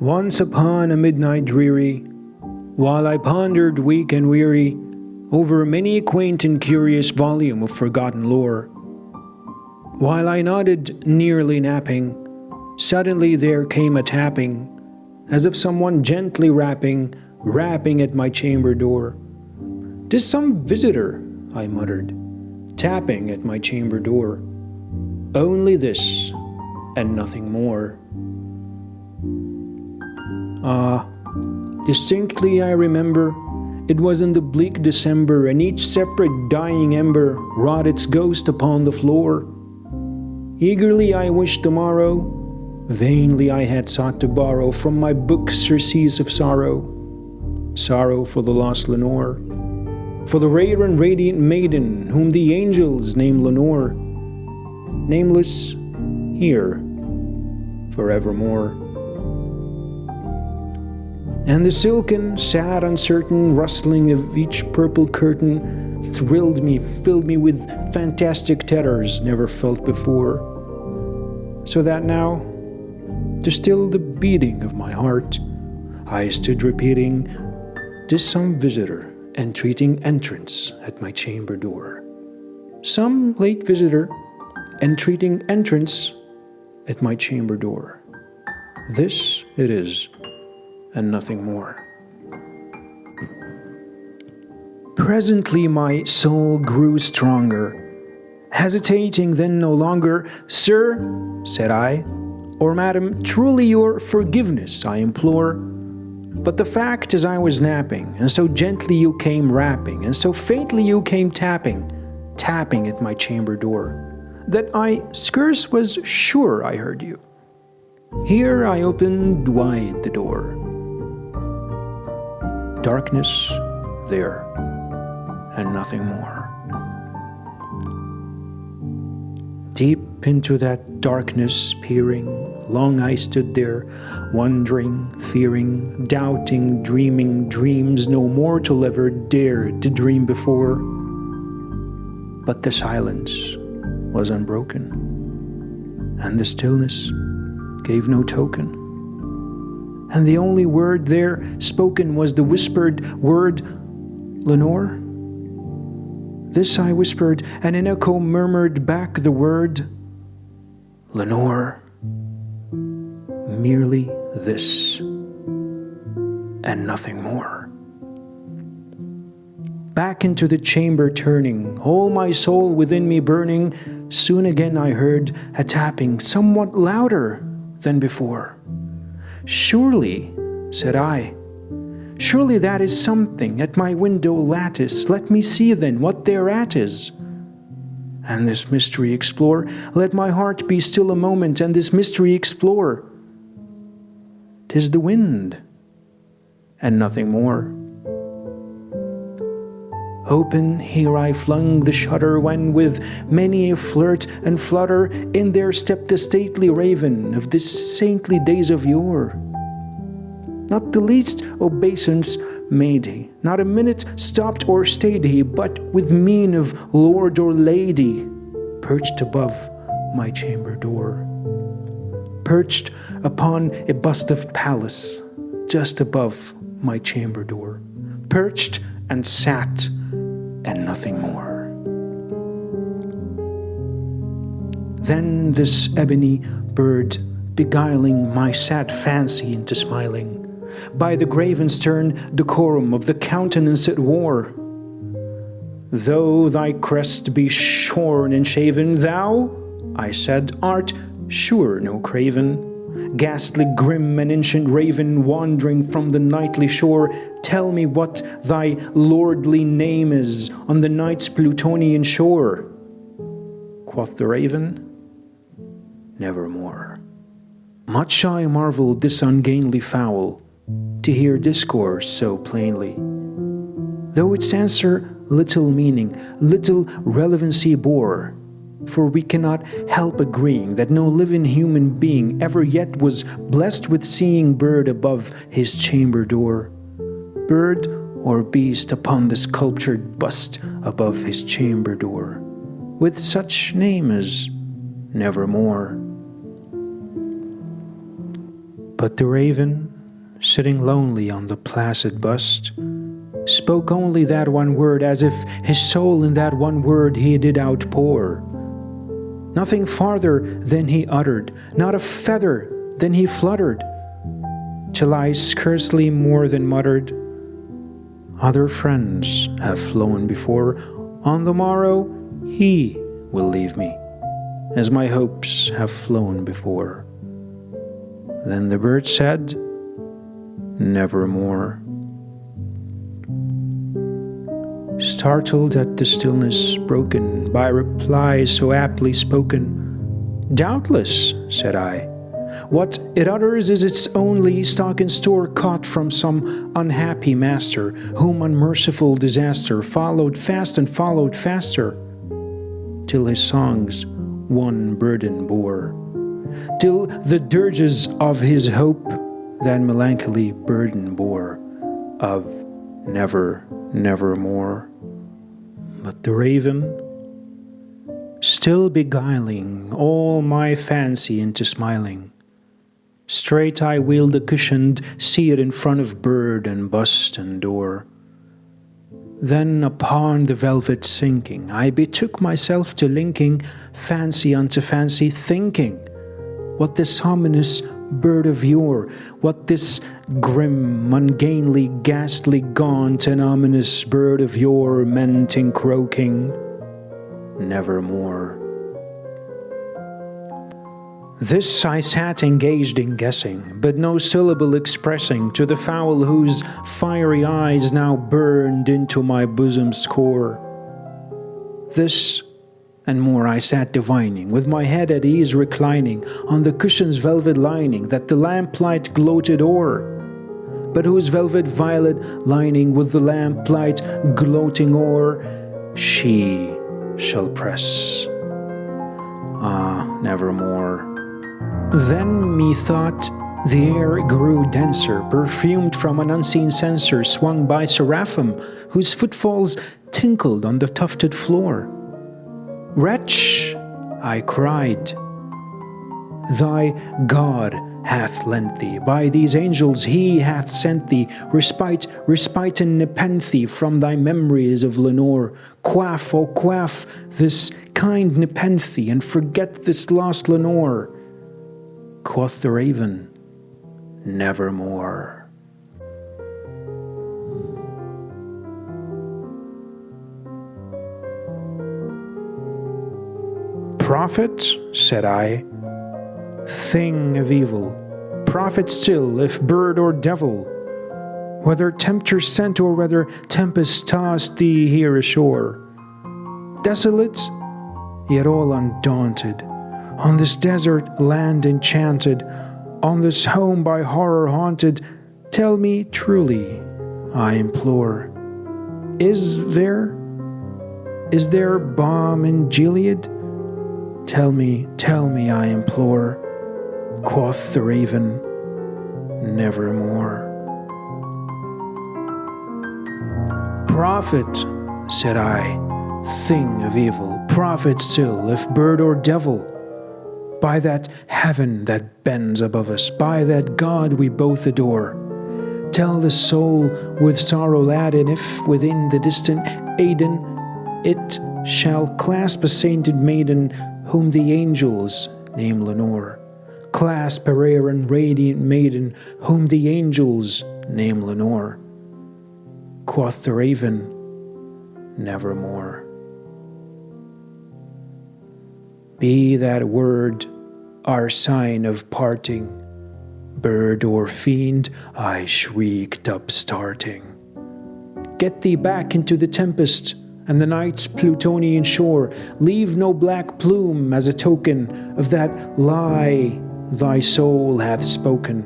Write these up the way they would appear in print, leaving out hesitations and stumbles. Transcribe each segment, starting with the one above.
Once upon a midnight dreary, while I pondered weak and weary over many a quaint and curious volume of forgotten lore, while I nodded, nearly napping, suddenly there came a tapping, as of someone gently rapping at my chamber door. "'Tis some visitor," I muttered, tapping at my chamber door. Only this, and nothing more. Distinctly I remember, it was in the bleak December, and each separate dying ember wrought its ghost upon the floor. Eagerly I wished tomorrow, vainly I had sought to borrow from my books surcease of sorrow. Sorrow for the lost Lenore, for the rare and radiant maiden whom the angels name Lenore, nameless here forevermore. And the silken, sad, uncertain rustling of each purple curtain thrilled me, filled me with fantastic terrors never felt before. So that now, to still the beating of my heart, I stood repeating, "'Tis some visitor entreating entrance at my chamber door. Some late visitor entreating entrance at my chamber door. This it is, and nothing more." Presently my soul grew stronger, hesitating then no longer. "Sir," said I, "or madam, truly your forgiveness I implore. But the fact is I was napping, and so gently you came rapping, and so faintly you came tapping at my chamber door, that I scarce was sure I heard you. Here I opened wide the door. Darkness there, and nothing more. Deep into that darkness peering, long I stood there, wondering, fearing, doubting, dreaming dreams no mortal ever dared to dream before. But the silence was unbroken, and the stillness gave no token. And the only word there spoken was the whispered word, "Lenore?" This I whispered, and an echo murmured back the word, "Lenore." Merely this, and nothing more. Back into the chamber turning, all my soul within me burning, soon again I heard a tapping somewhat louder than before. "Surely," said I, "surely that is something at my window lattice. Let me see then what thereat is, and this mystery explore. Let my heart be still a moment, and this mystery explore. 'Tis the wind, and nothing more." Open here I flung the shutter, when with many a flirt and flutter in there stepped the stately raven of the saintly days of yore. Not the least obeisance made he, not a minute stopped or stayed he, but with mien of lord or lady perched above my chamber door, perched upon a bust of Pallas just above my chamber door, perched and sat, and nothing more. Then this ebony bird, beguiling my sad fancy into smiling, by the grave and stern decorum of the countenance it wore, "Though thy crest be shorn and shaven, thou," I said, "art sure no craven, ghastly, grim, and ancient raven, wandering from the nightly shore. Tell me what thy lordly name is on the night's Plutonian shore." Quoth the raven, "Nevermore." Much I marveled this ungainly fowl, to hear discourse so plainly, though its answer little meaning, little relevancy bore. For we cannot help agreeing that no living human being ever yet was blessed with seeing bird above his chamber door, bird or beast upon the sculptured bust above his chamber door, with such name as Nevermore. But the raven sitting lonely on the placid bust, spoke only that one word, as if his soul in that one word he did outpour. Nothing farther than he uttered, not a feather than he fluttered, till I scarcely more than muttered, "Other friends have flown before, on the morrow he will leave me, as my hopes have flown before." Then the bird said, "Nevermore." Startled at the stillness broken by replies so aptly spoken, "Doubtless," said I, "what it utters is its only stock in store caught from some unhappy master, whom unmerciful disaster followed fast and followed faster, till his songs one burden bore, till the dirges of his hope that melancholy burden bore, of never, nevermore." But the raven, still beguiling all my fancy into smiling, straight I wheeled the cushioned seat in front of bird and bust and door. Then upon the velvet sinking, I betook myself to linking fancy unto fancy, thinking what this ominous bird of yore, what this grim, ungainly, ghastly, gaunt, and ominous bird of yore meant in croaking, "Nevermore." This I sat engaged in guessing, but no syllable expressing to the fowl whose fiery eyes now burned into my bosom's core. This and more I sat divining, with my head at ease reclining on the cushion's velvet lining that the lamplight gloated o'er, but whose velvet violet lining with the lamplight gloating o'er she shall press. Ah, nevermore. Then methought the air grew denser, perfumed from an unseen censer swung by seraphim, whose footfalls tinkled on the tufted floor. "Wretch," I cried, "thy God hath lent thee, by these angels he hath sent thee, respite and nepenthe from thy memories of Lenore. Quaff, oh quaff, this kind nepenthe, and forget this lost Lenore." Quoth the raven, "Nevermore." "Prophet," said I, "thing of evil, prophet still, if bird or devil, whether tempter sent or whether tempest tossed thee here ashore, desolate, yet all undaunted, on this desert land enchanted, on this home by horror haunted, tell me truly, I implore, is there balm in Gilead? Tell me, I implore." Quoth the raven, "Nevermore." "Prophet," said I, "thing of evil, prophet still, if bird or devil, by that heaven that bends above us, by that God we both adore, tell the soul with sorrow laden, if within the distant Aidenn it shall clasp a sainted maiden whom the angels name Lenore. Clasp a rare and radiant maiden whom the angels name Lenore." Quoth the raven, "Nevermore." Be that word our sign of parting, bird or fiend, I shrieked upstarting. "Get thee back into the tempest and the night's Plutonian shore. Leave no black plume as a token of that lie thy soul hath spoken.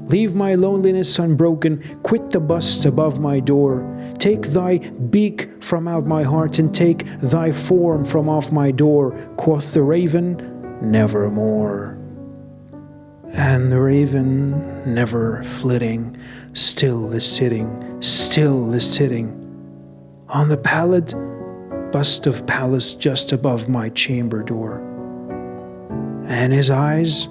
Leave my loneliness unbroken, quit the bust above my door. Take thy beak from out my heart, and take thy form from off my door." Quoth the raven, "Nevermore." And the raven, never flitting, still is sitting on the pallid bust of Pallas just above my chamber door. And his eyes,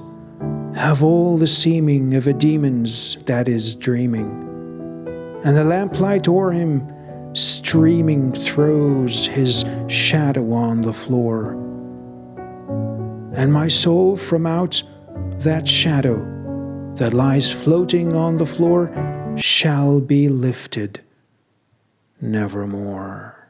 have all the seeming of a demon's that is dreaming, and the lamplight o'er him streaming throws his shadow on the floor. And my soul from out that shadow that lies floating on the floor shall be lifted nevermore.